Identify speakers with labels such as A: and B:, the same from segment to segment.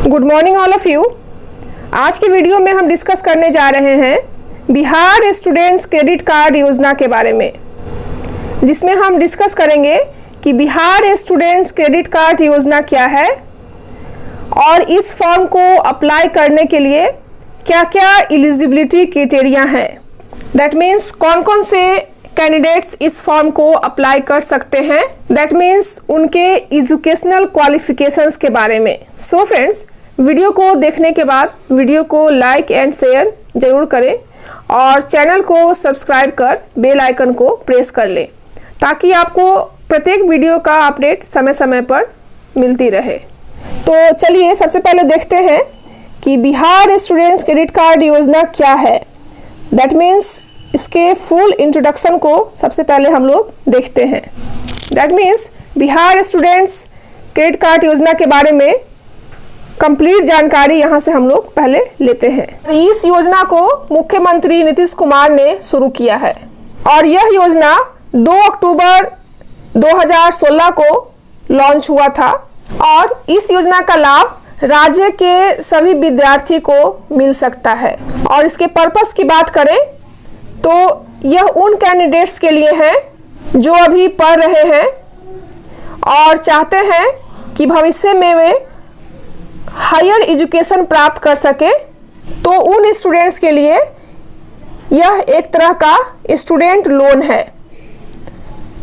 A: Good morning all of you. आज की video में हम डिस्कस करने जा रहे हैं बिहार स्टूडेंट्स क्रेडिट कार्ड योजना के बारे में, जिसमें हम डिस्कस करेंगे कि बिहार स्टूडेंट्स क्रेडिट कार्ड योजना क्या है और इस फॉर्म को अप्लाई करने के लिए क्या क्या एलिजिबिलिटी क्राइटेरिया हैं। दैट मीन्स कौन कौन से कैंडिडेट्स इस फॉर्म को अप्लाई कर सकते हैं। दैट मीन्स उनके एजुकेशनल क्वालिफिकेशंस के बारे में। सो फ्रेंड्स, वीडियो को देखने के बाद वीडियो को लाइक एंड शेयर जरूर करें और चैनल को सब्सक्राइब कर बेल आइकन को प्रेस कर लें ताकि आपको प्रत्येक वीडियो का अपडेट समय समय पर मिलती रहे। तो चलिए सबसे पहले देखते हैं कि बिहार स्टूडेंट्स क्रेडिट कार्ड योजना क्या है। दैट मीन्स इसके फुल इंट्रोडक्शन को सबसे पहले हम लोग देखते हैं। That means Bihar students credit card योजना के बारे में कंप्लीट जानकारी यहाँ से हम लोग पहले लेते हैं। इस योजना को मुख्यमंत्री नीतीश कुमार ने शुरू किया है और यह योजना 2 अक्टूबर 2016 को लॉन्च हुआ था और इस योजना का लाभ राज्य के सभी विद्यार्थी को मिल सकता है। और इसके पर्पस की बात करें तो यह उन कैंडिडेट्स के लिए है जो अभी पढ़ रहे हैं और चाहते हैं कि भविष्य में वे हायर एजुकेशन प्राप्त कर सके, तो उन स्टूडेंट्स के लिए यह एक तरह का स्टूडेंट लोन है।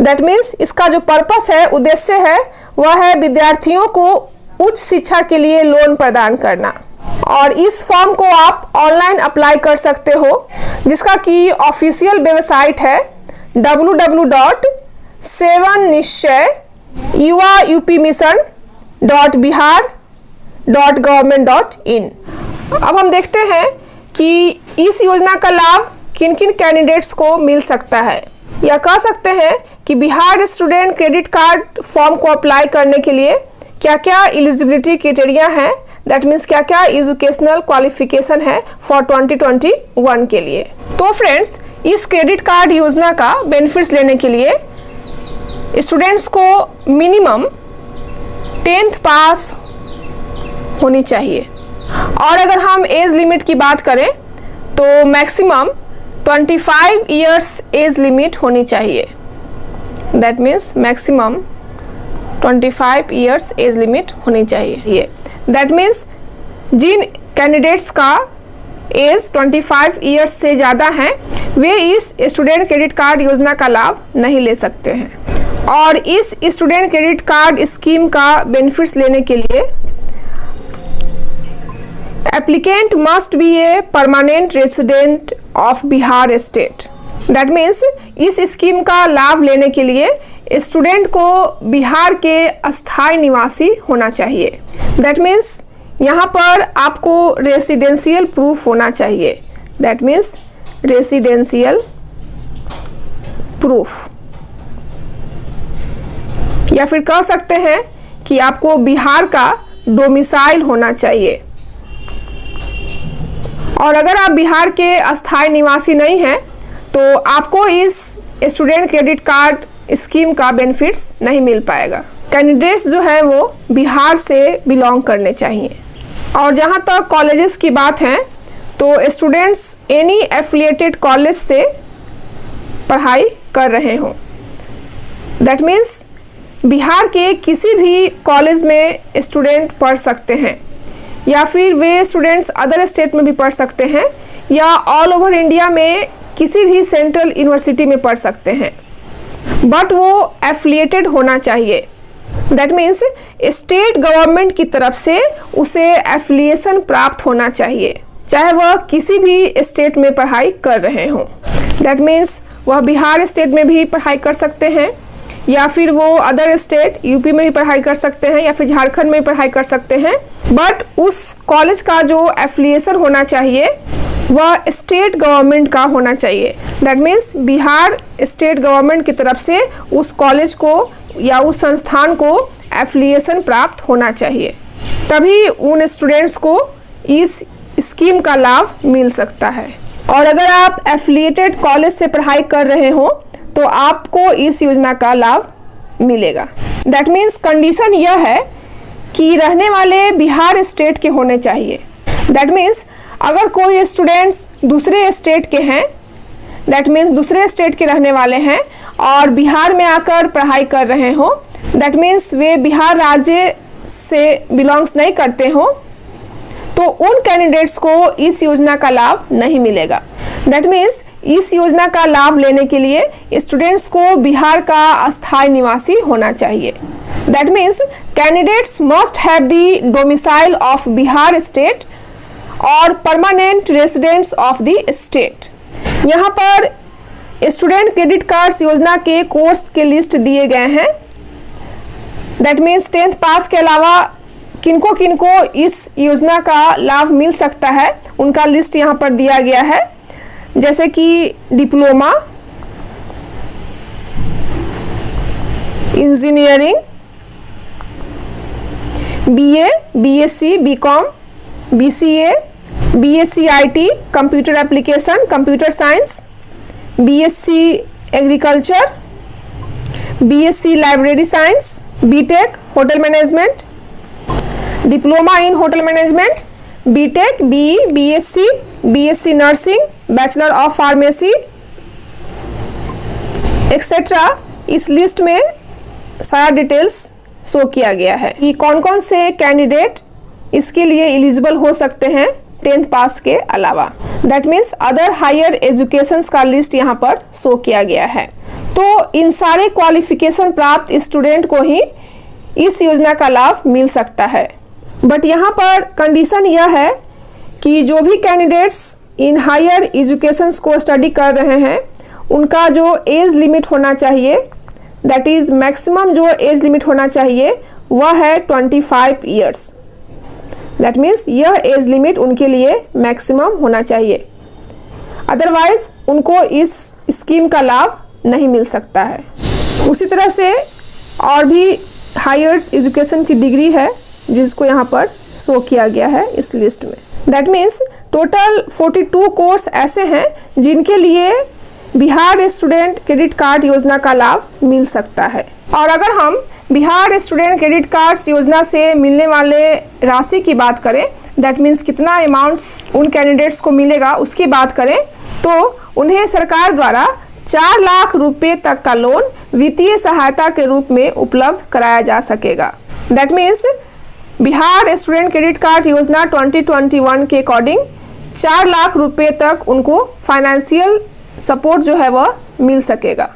A: दैट मीन्स इसका जो पर्पस है, उद्देश्य है, वह है विद्यार्थियों को उच्च शिक्षा के लिए लोन प्रदान करना। और इस फॉर्म को आप ऑनलाइन अप्लाई कर सकते हो, जिसका कि ऑफिशियल वेबसाइट है www.7nishayupmission.bihar.government.in। अब हम देखते हैं कि इस योजना का लाभ किन किन कैंडिडेट्स को मिल सकता है। या कह सकते हैं कि Bihar student credit card form को अप्लाई करने के लिए क्या क्या एलिजिबिलिटी क्राइटेरिया है। दैट मीन्स क्या क्या एजुकेशनल क्वालिफिकेशन है फॉर 2021 के लिए। तो फ्रेंड्स, इस क्रेडिट कार्ड योजना का बेनिफिट्स लेने के लिए स्टूडेंट्स को मिनिमम 10th पास होनी चाहिए और अगर हम एज लिमिट की बात करें तो मैक्सिमम 25 इयर्स एज लिमिट होनी चाहिए। That means maximum 25 years age limit होनी चाहिए। दैट मीन्स जिन कैंडिडेट्स का एज 25 इयर्स से ज़्यादा है वे इस स्टूडेंट क्रेडिट कार्ड योजना का लाभ नहीं ले सकते हैं। और इस स्टूडेंट क्रेडिट कार्ड स्कीम का बेनिफिट्स लेने के लिए applicant must be a permanent resident of Bihar state. That means इस स्कीम का लाभ लेने के लिए स्टूडेंट को बिहार के अस्थायी निवासी होना चाहिए। दैट मीन्स यहाँ पर आपको रेसिडेंशियल प्रूफ होना चाहिए। दैट मीन्स रेसिडेंशियल प्रूफ, या फिर कह सकते हैं कि आपको बिहार का डोमिसाइल होना चाहिए। और अगर आप बिहार के अस्थायी निवासी नहीं हैं तो आपको इस स्टूडेंट क्रेडिट कार्ड स्कीम का बेनिफिट्स नहीं मिल पाएगा। कैंडिडेट्स जो है वो बिहार से बिलोंग करने चाहिए। और जहाँ तक कॉलेजेस की बात है तो स्टूडेंट्स एनी एफिलिएटेड कॉलेज से पढ़ाई कर रहे हों। दैट मीन्स बिहार के किसी भी कॉलेज में स्टूडेंट पढ़ सकते हैं या फिर वे स्टूडेंट्स अदर स्टेट में भी पढ़ सकते हैं या ऑल ओवर इंडिया में किसी भी सेंट्रल यूनिवर्सिटी में पढ़ सकते हैं, बट वो एफिलिएटेड होना चाहिए। दैट मीन्स स्टेट गवर्नमेंट की तरफ से उसे एफिलिएशन प्राप्त होना चाहिए, चाहे वह किसी भी स्टेट में पढ़ाई कर रहे हों। दैट मीन्स वह बिहार स्टेट में भी पढ़ाई कर सकते हैं या फिर वो अदर स्टेट यूपी में भी पढ़ाई कर सकते हैं या फिर झारखंड में भी पढ़ाई कर सकते हैं, बट उस कॉलेज का जो एफिलिएशन होना चाहिए वह स्टेट गवर्नमेंट का होना चाहिए। That means Bihar state government की तरफ से उस कॉलेज को या उस संस्थान को एफिलिएशन प्राप्त होना चाहिए, तभी उन स्टूडेंट्स को इस स्कीम का लाभ मिल सकता है। और अगर आप एफिलिएटेड कॉलेज से पढ़ाई कर रहे हो तो आपको इस योजना का लाभ मिलेगा। दैट मीन्स कंडीशन यह है कि रहने वाले बिहार स्टेट के होने चाहिए। दैट मीन्स अगर कोई स्टूडेंट्स दूसरे स्टेट के हैं, दैट मीन्स दूसरे स्टेट के रहने वाले हैं और बिहार में आकर पढ़ाई कर रहे हो, दैट मीन्स वे बिहार राज्य से बिलोंग्स नहीं करते हो, तो उन कैंडिडेट्स को इस योजना का लाभ नहीं मिलेगा। दैट मीन्स इस योजना का लाभ लेने के लिए स्टूडेंट्स को बिहार का अस्थायी निवासी होना चाहिए। That means candidates must have the domicile of Bihar state और permanent residents of the state. यहाँ पर स्टूडेंट क्रेडिट कार्ड्स योजना के कोर्स के लिस्ट दिए गए हैं। दैट मीन्स 10th पास के अलावा किनको किनको इस योजना का लाभ मिल सकता है उनका लिस्ट यहाँ पर दिया गया है, जैसे कि diploma, engineering, BA, BSc, BCom, BCA, BSc IT, computer application, computer science, BSc agriculture, BSc library science, BTech hotel management, diploma in hotel management, BTech, BE, BSc, BSc nursing, bachelor of pharmacy etcetera. इस list में सारा details show किया गया है कि कौन कौन से कैंडिडेट इसके लिए एलिजिबल हो सकते हैं 10th पास के अलावा। That means other higher educations का लिस्ट यहाँ पर शो किया गया है। तो इन सारे क्वालिफिकेशन प्राप्त स्टूडेंट को ही इस योजना का लाभ मिल सकता है। बट यहाँ पर कंडीशन यह है कि जो भी कैंडिडेट्स इन हायर एजुकेशंस को स्टडी कर रहे हैं उनका जो एज लिमिट होना चाहिए, दैट इज़ मैक्सिमम जो एज लिमिट होना चाहिए वह है 25 ईयर्स। दैट मीन्स यह एज लिमिट उनके लिए मैक्सिमम होना चाहिए, अदरवाइज उनको इस स्कीम का लाभ नहीं मिल सकता है। उसी तरह से और भी हायर एजुकेशन की डिग्री है जिसको यहाँ पर शो किया गया है इस लिस्ट में। दैट मीन्स टोटल 42 कोर्स ऐसे हैं जिनके लिए बिहार स्टूडेंट क्रेडिट कार्ड योजना का लाभ मिल सकता है। और अगर हम बिहार स्टूडेंट क्रेडिट कार्ड्स योजना से मिलने वाले राशि की बात करें, दैट मीन्स कितना अमाउंट्स उन कैंडिडेट्स को मिलेगा उसकी बात करें, तो उन्हें सरकार द्वारा 4 लाख रुपए तक का लोन वित्तीय सहायता के रूप में उपलब्ध कराया जा सकेगा। That means Bihar student credit card योजना 2021 के अकॉर्डिंग 4 लाख रुपए तक उनको फाइनेंशियल सपोर्ट जो है वह मिल सकेगा।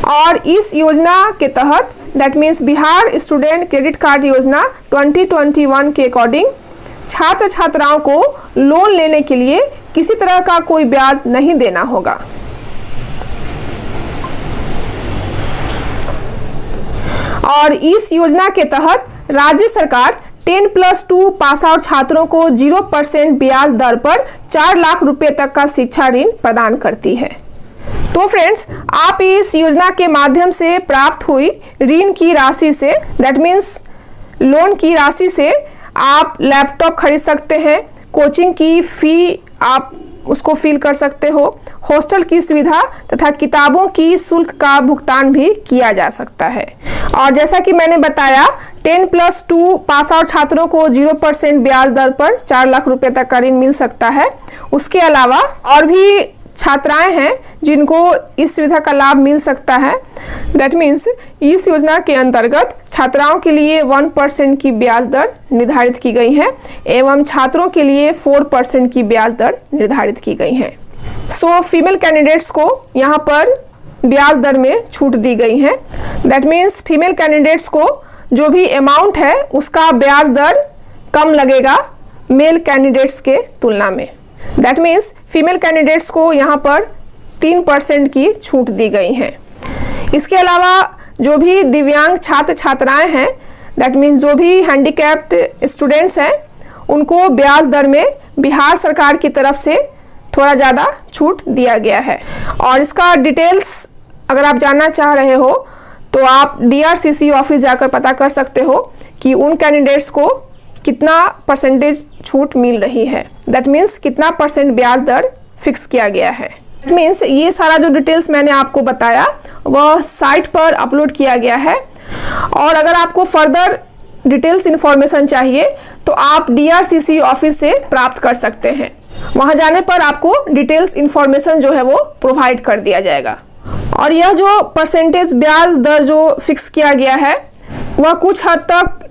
A: और इस योजना के तहत that means Bihar student credit card योजना 2021 के अकॉर्डिंग छात्र छात्राओं को लोन लेने के लिए किसी तरह का कोई ब्याज नहीं देना होगा। और इस योजना के तहत राज्य सरकार 10+2 पास आउट छात्रों को 0% ब्याज दर पर 4 लाख रुपए तक का शिक्षा ऋण प्रदान करती है। तो फ्रेंड्स, आप इस योजना के माध्यम से प्राप्त हुई ऋण की राशि से, दैट मीन्स लोन की राशि से आप लैपटॉप खरीद सकते हैं, कोचिंग की फ़ी आप उसको फिल कर सकते हो, हॉस्टल की सुविधा तथा किताबों की शुल्क का भुगतान भी किया जा सकता है। और जैसा कि मैंने बताया 10+2 पास आउट छात्रों को 0% ब्याज दर पर 4 लाख रुपए तक का ऋण मिल सकता है। उसके अलावा और भी छात्राएं हैं जिनको इस सुविधा का लाभ मिल सकता है। दैट मीन्स इस योजना के अंतर्गत छात्राओं के लिए 1% की ब्याज दर निर्धारित की गई है एवं छात्रों के लिए 4% की ब्याज दर निर्धारित की गई है। सो फीमेल कैंडिडेट्स को यहाँ पर ब्याज दर में छूट दी गई है। दैट मीन्स फीमेल कैंडिडेट्स को जो भी अमाउंट है उसका ब्याज दर कम लगेगा मेल कैंडिडेट्स के तुलना में। दैट मीन्स फीमेल कैंडिडेट्स को यहाँ पर 3% की छूट दी गई है। इसके अलावा जो भी दिव्यांग छात्र छात्राएं हैं, दैट मीन्स जो भी हैंडीकैप्ड स्टूडेंट्स हैं, उनको ब्याज दर में बिहार सरकार की तरफ से थोड़ा ज़्यादा छूट दिया गया है। और इसका डिटेल्स अगर आप जानना चाह रहे हो तो आप DRCC ऑफिस जाकर पता कर सकते हो कि उन कैंडिडेट्स को कितना परसेंटेज छूट मिल रही है। दैट मीन्स कितना % ब्याज दर फिक्स किया गया है। दैट मीन्स ये सारा जो डिटेल्स मैंने आपको बताया वह साइट पर अपलोड किया गया है। और अगर आपको फर्दर डिटेल्स इन्फॉर्मेशन चाहिए तो आप DRCC ऑफिस से प्राप्त कर सकते हैं। वहां जाने पर आपको डिटेल्स इन्फॉर्मेशन जो है वो प्रोवाइड कर दिया जाएगा। और यह जो परसेंटेज ब्याज दर जो फिक्स किया गया है वह कुछ हद तक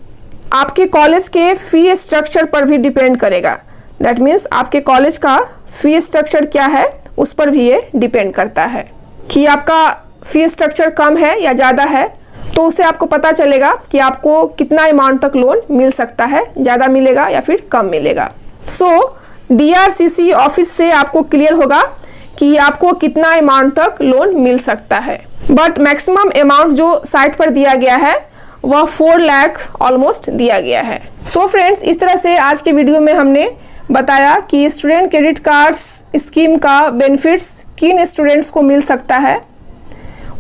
A: आपके कॉलेज के फी स्ट्रक्चर पर भी डिपेंड करेगा। दैट मीन्स आपके कॉलेज का फी स्ट्रक्चर क्या है उस पर भी ये डिपेंड करता है कि आपका फी स्ट्रक्चर कम है या ज़्यादा है, तो उससे आपको पता चलेगा कि आपको कितना अमाउंट तक लोन मिल सकता है, ज़्यादा मिलेगा या फिर कम मिलेगा। सो DRCC ऑफिस से आपको क्लियर होगा कि आपको कितना अमाउंट तक लोन मिल सकता है। बट मैक्सिमम अमाउंट जो साइट पर दिया गया है वह 4 लाख ऑलमोस्ट दिया गया है। सो फ्रेंड्स, इस तरह से आज के वीडियो में हमने बताया कि स्टूडेंट क्रेडिट कार्ड्स स्कीम का बेनिफिट्स किन स्टूडेंट्स को मिल सकता है,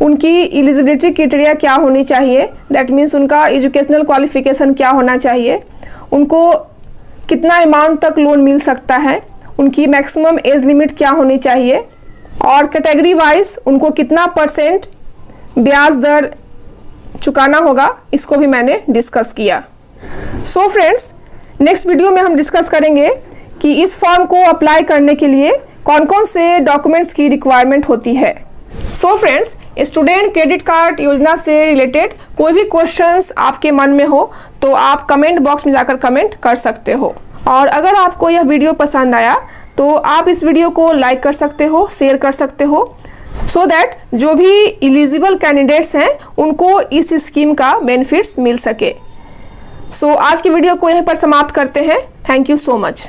A: उनकी एलिजिबिलिटी क्राइटेरिया क्या होनी चाहिए, दैट मीन्स उनका एजुकेशनल क्वालिफिकेशन क्या होना चाहिए, उनको कितना अमाउंट तक लोन मिल सकता है, उनकी मैक्सिमम एज लिमिट क्या होनी चाहिए और कैटेगरी वाइज उनको कितना % ब्याज दर चुकाना होगा, इसको भी मैंने डिस्कस किया। सो फ्रेंड्स, नेक्स्ट वीडियो में हम डिस्कस करेंगे कि इस फॉर्म को अप्लाई करने के लिए कौन कौन से डॉक्यूमेंट्स की रिक्वायरमेंट होती है। So friends, student credit card योजना से रिलेटेड कोई भी क्वेश्चंस आपके मन में हो तो आप कमेंट बॉक्स में जाकर कमेंट कर सकते हो। और अगर आपको यह वीडियो पसंद आया तो आप इस वीडियो को लाइक कर सकते हो, शेयर कर सकते हो, सो दैट जो भी एलिजिबल कैंडिडेट्स हैं उनको इस स्कीम का बेनिफिट्स मिल सके। सो आज की वीडियो को यहीं पर समाप्त करते हैं। Thank you so much.